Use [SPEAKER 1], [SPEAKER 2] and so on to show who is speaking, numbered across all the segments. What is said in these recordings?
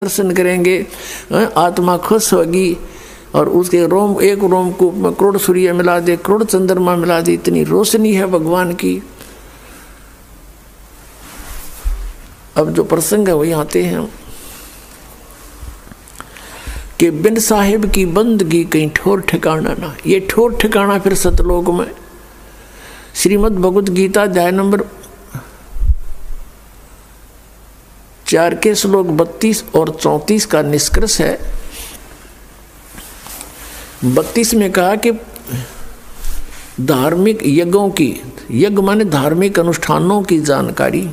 [SPEAKER 1] दर्शन करेंगे, आत्मा खुश होगी। और उसके रोम, एक रोमकूप में करोड़ सूर्य मिला दे, करोड़ चंद्रमा मिला दे, इतनी रोशनी है भगवान की। अब जो प्रसंग है वही आते हैं कि बिन साहिब की बंदगी कहीं ठोर ठिकाना ना। ये ठोर ठिकाना फिर सतलोक में। श्रीमद् भगवत गीता अध्याय नंबर 4 के श्लोक 32 और 34 का निष्कर्ष है। 32 में कहा कि धार्मिक यज्ञों की, यज्ञ माने धार्मिक अनुष्ठानों की जानकारी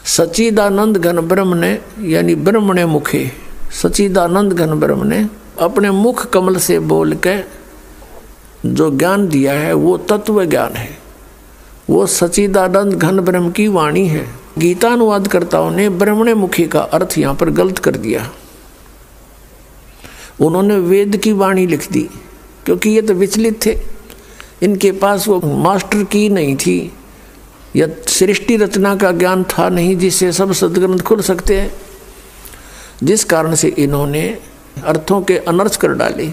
[SPEAKER 1] सच्चिदानंद घन ब्रह्म ने, यानी ब्रह्मणे मुखे, सच्चिदानंद घन ब्रह्म ने अपने मुख कमल से बोल के जो ज्ञान दिया है वो तत्व ज्ञान है, वो सच्चिदानंद घन ब्रह्म की वाणी है। गीता अनुवादकर्ताओं ने ब्रह्मणे मुखी का अर्थ यहाँ पर गलत कर दिया। उन्होंने वेद की वाणी लिख दी, क्योंकि ये तो विचलित थे, इनके पास वो मास्टर की नहीं थी या सृष्टि रचना का ज्ञान था नहीं जिससे सब सदग्रंथ खुल सकते हैं, जिस कारण से इन्होंने अर्थों के अनर्थ कर डाले।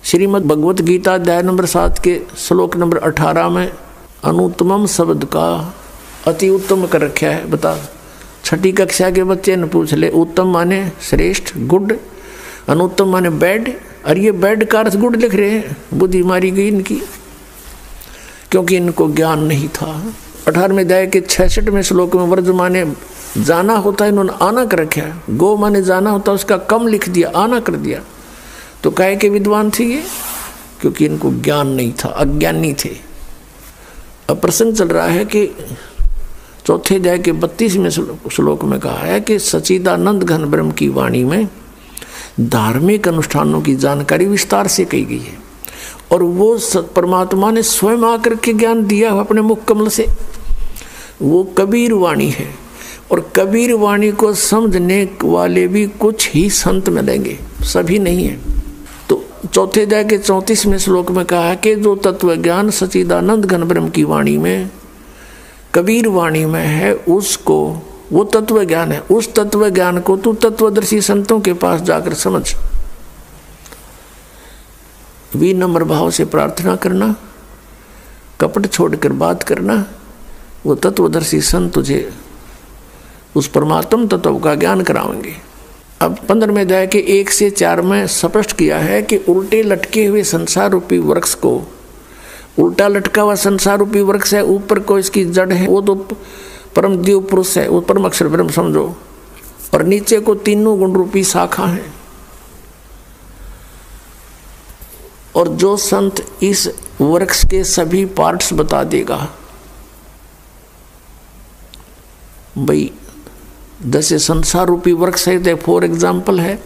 [SPEAKER 1] श्रीमद् भगवत गीता अध्याय नंबर 7 के श्लोक नंबर 18 में अनुत्तमम शब्द का अति उत्तम कर रखा है। बता, छठी कक्षा के बच्चे ने पूछ ले, उत्तम माने श्रेष्ठ, गुड, अनुत्तम माने बैड। और ये बैड का अर्थ गुड लिख रहे हैं, बुद्धि मारी गई इनकी, क्योंकि इनको ज्ञान नहीं था। 18वें अध्याय के 66वें श्लोक में वर्ज माने जाना होता है, इन्होंने आना कर रखा है। गो माने जाना होता है, उसका कम लिख दिया, आना कर दिया। तो काहे के विद्वान थे ये? क्योंकि इनको ज्ञान नहीं था, अज्ञानी थे। अब प्रसंग चल रहा है कि 4थे अध्याय के 32वें श्लोक में कहा है कि सच्चिदानंद घन ब्रह्म की वाणी में धार्मिक अनुष्ठानों की जानकारी विस्तार से कही गई है, और वो परमात्मा ने स्वयं आकर के ज्ञान दिया अपने मुख कमल से। वो कबीर वाणी है, और कबीर वाणी को समझने वाले भी कुछ ही संत मिलेंगे, सभी नहीं है। तो 4थे अध्याय के 34वें श्लोक में कहा है कि जो तत्व ज्ञान सच्चिदानंद घन ब्रह्म की वाणी में, कबीर वाणी में है, उसको, वो तत्व ज्ञान है, उस तत्व ज्ञान को तू तत्वदर्शी संतों के पास जाकर समझ। विनम्र भाव से प्रार्थना करना, कपट छोड़कर बात करना, वो तत्वदर्शी संत तुझे उस परमात्म तत्व का ज्ञान कराएंगे। अब 15वें अध्याय के 1 से 4 में स्पष्ट किया है कि उल्टे लटके हुए संसार रूपी वृक्ष को, उल्टा लटका हुआ संसार रूपी वृक्ष है, ऊपर को इसकी जड़ है, वो तो परम देव पुरुष है, वो परम अक्षर ब्रह्म समझो, और नीचे को तीनों गुण रूपी शाखा है। और जो संत इस वृक्ष के सभी पार्ट्स बता देगा, भाई जैसे संसार रूपी वृक्ष है, फॉर एग्जाम्पल है,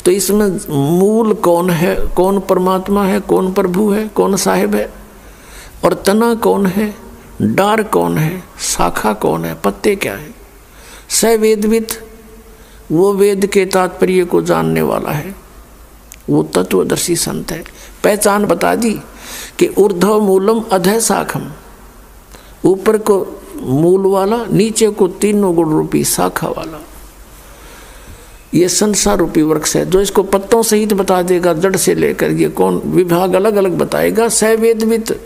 [SPEAKER 1] तो इसमें मूल कौन है, कौन परमात्मा है, कौन प्रभु है, कौन साहिब है, और तना कौन है, डार कौन है, शाखा कौन है, पत्ते क्या है। स वेदविद, वो वेद के तात्पर्य को जानने वाला है, वो तत्वदर्शी संत है। पहचान बता दी कि ऊर्ध्व मूलम अधः शाखम, ऊपर को मूल वाला, नीचे को तीनों गुण रूपी शाखा वाला। ये संसार रूपी वृक्ष है, जो इसको पत्तों सहित बता देगा, जड़ से लेकर ये कौन विभाग अलग अलग बताएगा। स वेदविद,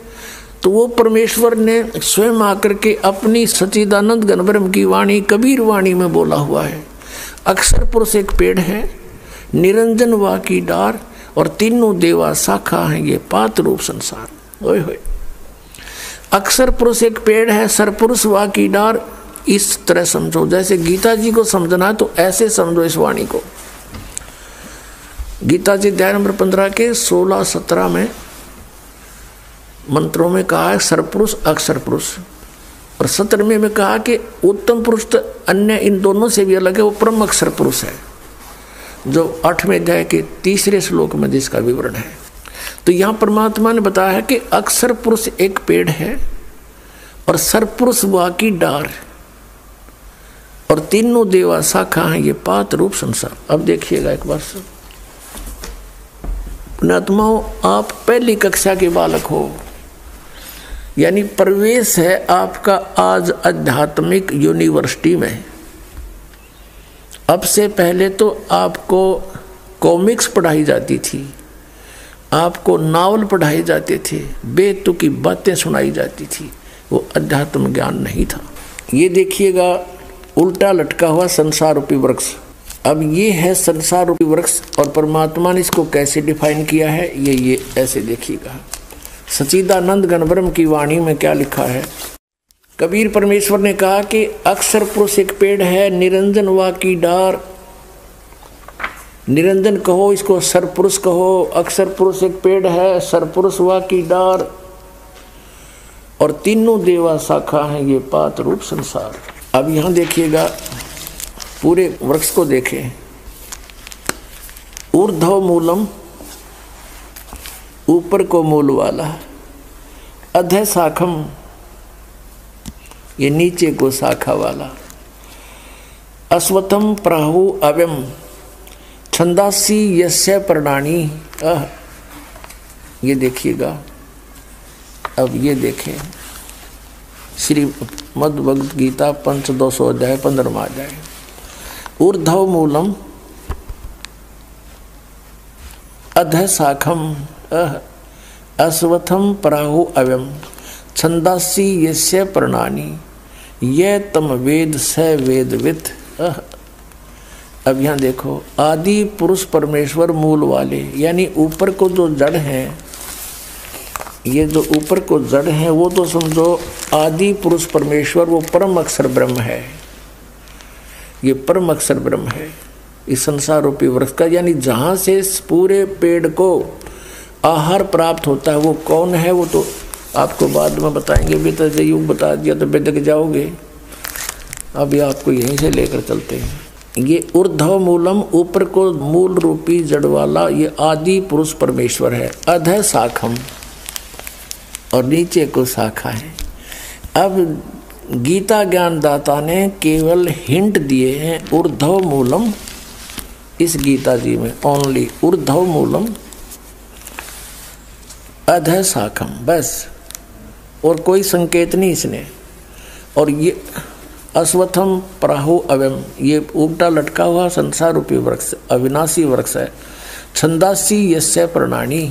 [SPEAKER 1] तो वो परमेश्वर ने स्वयं आकर के अपनी सच्चिदानंद घन ब्रह्म की वाणी कबीर वाणी में बोला हुआ है। अक्षर पुरुष एक पेड़ है, निरंजन वा की डार, और तीनों देवा शाखा है, ये पात रूप संसार। ओए होए, अक्षर पुरुष एक पेड़ है, सरपुरुष वा की डार, इस तरह समझो। जैसे गीता जी को समझना है तो ऐसे समझो इस वाणी को। गीता जी अध्याय नंबर 15 के 16-17 में मंत्रों में कहा है सरपुरुष अक्षर पुरुष, और 17वें में कहा कि उत्तम पुरुष तो अन्य इन दोनों से भी अलग है, वो परम अक्षर पुरुष है, जो 8वें अध्याय के 3रे श्लोक में जिसका विवरण है। तो यहाँ परमात्मा ने बताया है कि अक्षर पुरुष एक पेड़ है, और सरपुरुष वा की डार, और तीनों देवा शाखा हैं, ये पात रूप संसार। अब देखिएगा एक बार से, पुण्यात्माओं, आप पहली कक्षा के बालक हो, यानी प्रवेश है आपका आज आध्यात्मिक यूनिवर्सिटी में। अब से पहले तो आपको कॉमिक्स पढ़ाई जाती थी, आपको नावल पढ़ाए जाते थे, बेतुकी बातें सुनाई जाती थी, वो अध्यात्म ज्ञान नहीं था। ये देखिएगा उल्टा लटका हुआ संसार रूपी वृक्ष। अब ये है संसार रूपी वृक्ष और परमात्मा ने इसको कैसे डिफाइन किया है, ये ऐसे देखिएगा। सच्चिदानंद घन ब्रह्म की वाणी में क्या लिखा है। कबीर परमेश्वर ने कहा कि अक्षर पुरुष एक पेड़ है, निरंजन वा की डार। निरंजन कहो, इसको सरपुरुष कहो। अक्षर पुरुष एक पेड़ है, सरपुरुष वा की डार, और तीनों देवा शाखा हैं ये पात रूप संसार। अब यहां देखिएगा, पूरे वृक्ष को देखें। ऊर्ध्व मूलम, ऊपर को मूल वाला। अधः शाखम, ये नीचे को शाखा वाला। अश्वत्थम प्राहु अव्यम, छंदासी यस्य प्रणानी। ये देखिएगा। अब ये देखें, श्री मद् भगवद गीता पंचदशो अध्याय 15वां अध्याय। ऊर्ध्व मूलम अधः शाखम अश्वत्थम प्राहु अव्यम, छंदासी यस्य प्रणानी, ये तम वेद स वेदवित्। अब यहाँ देखो, आदि पुरुष परमेश्वर मूल वाले, यानी ऊपर को जो जड़ हैं, ये जो ऊपर को जड़ हैं वो तो समझो आदि पुरुष परमेश्वर, वो परम अक्षर ब्रह्म है। ये परम अक्षर ब्रह्म है इस संसार रूपी वृक्ष का, यानी जहाँ से इस पूरे पेड़ को आहार प्राप्त होता है वो कौन है, वो तो आपको बाद में बताएंगे। भी तो यूँ बता दिया तो बेदक जाओगे। अभी आपको यहीं से लेकर चलते हैं। ये ऊर्ध्व मूलम, ऊपर को मूल रूपी जड़ वाला, ये आदि पुरुष परमेश्वर है। अधः शाखम, और नीचे को शाखा है। अब गीता ज्ञानदाता ने केवल हिंट दिए हैं ऊर्ध्व मूलम, इस गीता जी में ओनली ऊर्ध्व मूलम अधः शाखम, बस, और कोई संकेत नहीं इसने। और ये अश्वत्थम प्राहु अव्यम, ये उल्टा लटका हुआ संसार रूपी वृक्ष अविनाशी वृक्ष है। छंदासी यस्य प्रणानी,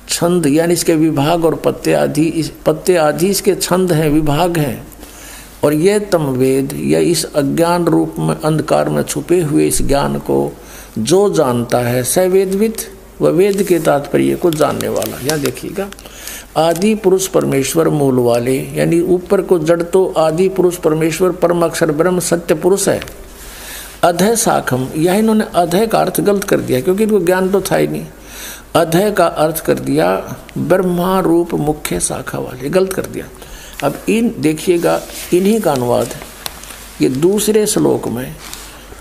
[SPEAKER 1] छंद यानी इसके विभाग और पत्ते आदि इसके छंद हैं, विभाग हैं। और ये तम वेद, यह इस अज्ञान रूप में अंधकार में छुपे हुए इस ज्ञान को जो जानता है, स वेदवित्, वह वेद के तात्पर्य को जानने वाला। यहाँ देखिएगा, आदि पुरुष परमेश्वर मूल वाले, यानी ऊपर को जड़ तो आदि पुरुष परमेश्वर परम अक्षर ब्रह्म सत्य पुरुष है। अधः शाखम, यह इन्होंने अधः का अर्थ गलत कर दिया क्योंकि इनको ज्ञान तो था ही नहीं। अधः का अर्थ कर दिया ब्रह्मा रूप मुख्य शाखा वाले, गलत कर दिया। अब इन देखिएगा, इन्हीं का अनुवाद ये दूसरे श्लोक में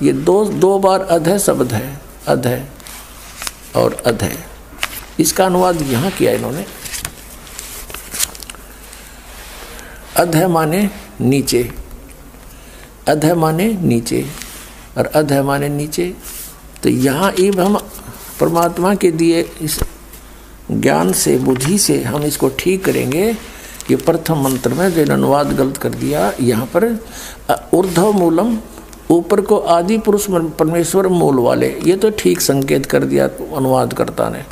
[SPEAKER 1] ये दो बार अधः शब्द है, अधः और अधः, इसका अनुवाद यहाँ किया इन्होंने। अधः माने नीचे, अधः माने नीचे और अधः माने नीचे। तो यहाँ इब हम परमात्मा के दिए इस ज्ञान से, बुद्धि से हम इसको ठीक करेंगे। ये प्रथम मंत्र में जो अनुवाद गलत कर दिया, यहाँ पर ऊर्ध्व मूलम, ऊपर को आदि पुरुष परमेश्वर मूल वाले, ये तो ठीक संकेत कर दिया अनुवादकर्ता ने।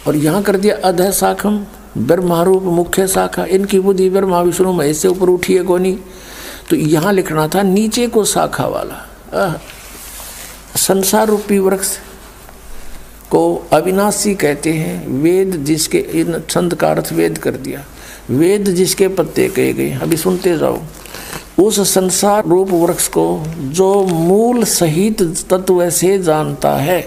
[SPEAKER 1] और यहाँ कर दिया अधः शाखम, ब्रह्मारूप मुख्य शाखा, इनकी बुद्धि ब्रह्मा विष्णु महेश से ऊपर उठी है कोनी। तो यहाँ लिखना था नीचे को शाखा वाला। संसार रूपी वृक्ष को अविनाशी कहते हैं। वेद जिसके, इन छंद का अर्थ वेद कर दिया, वेद जिसके पत्ते कहे गए। अभी सुनते जाओ। उस संसार रूप वृक्ष को जो मूल सहित तत्व से जानता है,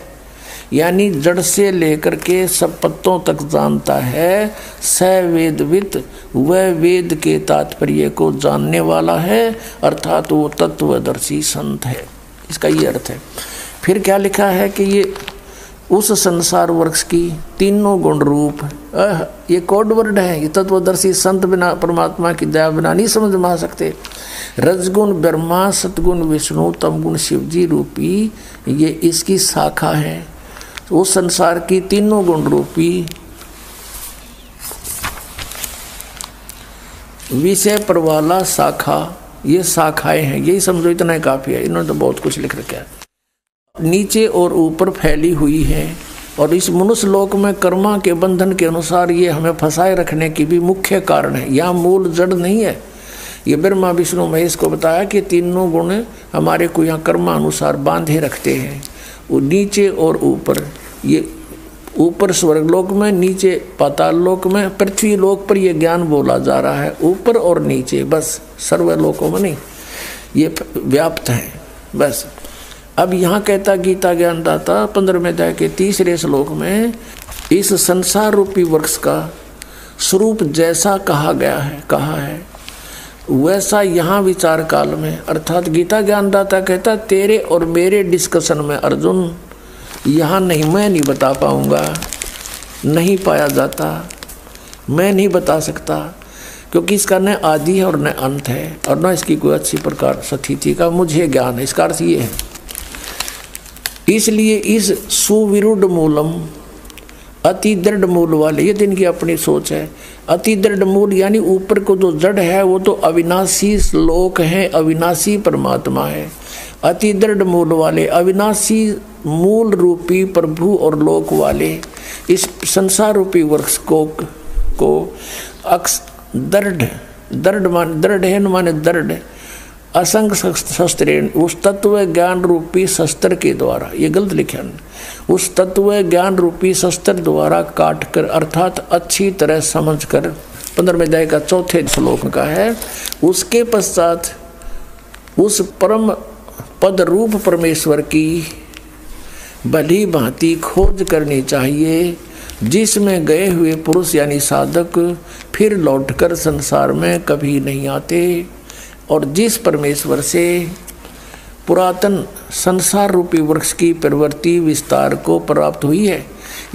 [SPEAKER 1] यानी जड़ से लेकर के सब पत्तों तक जानता है, स वेदवित्, वह वेद के तात्पर्य को जानने वाला है, अर्थात वो तत्वदर्शी संत है। इसका ये अर्थ है। फिर क्या लिखा है कि ये उस संसार वृक्ष की तीनों गुण रूप, ये कोड वर्ड है। ये तत्वदर्शी संत बिना परमात्मा की दया बिना नहीं समझ में आ सकते। रजगुण ब्रह्मा, सतगुण विष्णु, तमगुण शिवजी रूपी ये इसकी शाखा है। तो उस संसार की तीनों गुण रूपी विषय पर वाला शाखा ये शाखाएं हैं, यही समझो, इतना ही काफी है। इन्होंने तो बहुत कुछ लिख रखा है। नीचे और ऊपर फैली हुई है, और इस मनुष्य लोक में कर्मा के बंधन के अनुसार ये हमें फंसाए रखने की भी मुख्य कारण है। यहाँ मूल जड़ नहीं है। ये ब्रह्मा विष्णु महेश को बताया कि तीनों गुण हमारे को यहाँ कर्मानुसार बांधे रखते हैं। वो नीचे और ऊपर, ये ऊपर स्वर्गलोक में, नीचे पाताल लोक में, पृथ्वी लोक पर ये ज्ञान बोला जा रहा है। ऊपर और नीचे, बस सर्वलोकों में नहीं, ये व्याप्त है बस। अब यहाँ कहता गीता ज्ञानदाता 15वें अध्याय के 3रे श्लोक में, इस संसार रूपी वृक्ष का स्वरूप जैसा कहा है वैसा यहाँ विचार काल में, अर्थात गीता ज्ञानदाता कहता तेरे और मेरे डिस्कशन में अर्जुन यहाँ नहीं, मैं नहीं बता पाऊँगा, नहीं पाया जाता, मैं नहीं बता सकता, क्योंकि इसका न आदि है और न अंत है, और न इसकी कोई अच्छी प्रकार स्थिति का मुझे ज्ञान है। इसका अर्थ ये है, इसलिए इस सुविरुद्ध मूलम, अति दृढ़ मूल वाले, ये दिन की अपनी सोच है। अति दृढ़ मूल यानी ऊपर को जो जड़ है वो तो अविनाशी लोक है, अविनाशी परमात्मा है। अति दृढ़ मूल वाले, अविनाशी मूल रूपी प्रभु और लोक वाले इस संसार रूपी वृक्ष को अक्स दृढ़ है माने दृढ़, असंग शस्त्रेण, उस तत्व ज्ञान रूपी शस्त्र के द्वारा, ये गलत लिखा है, उस तत्व ज्ञान रूपी शस्त्र द्वारा काट कर, अर्थात अच्छी तरह समझ कर, 15वें अध्याय का 4थे श्लोक का है। उसके पश्चात उस परम पद रूप परमेश्वर की भली भांति खोज करनी चाहिए, जिसमें गए हुए पुरुष यानी साधक फिर लौटकर संसार में कभी नहीं आते, और जिस परमेश्वर से पुरातन संसार रूपी वृक्ष की प्रवृत्ति विस्तार को प्राप्त हुई है,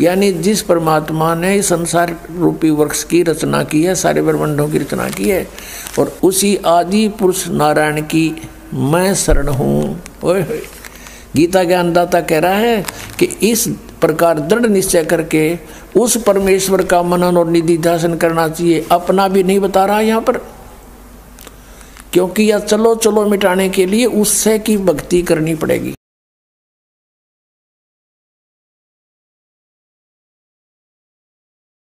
[SPEAKER 1] यानी जिस परमात्मा ने संसार रूपी वृक्ष की रचना की है, सारे ब्रह्मांडों की रचना की है, और उसी आदि पुरुष नारायण की मैं शरण हूँ। गीता ज्ञानदाता कह रहा है कि इस प्रकार दृढ़ निश्चय करके उस परमेश्वर का मनन और निधि ध्यान करना चाहिए। अपना भी नहीं बता रहा यहाँ पर, क्योंकि यह चलो चलो मिटाने के लिए उससे की भक्ति करनी पड़ेगी।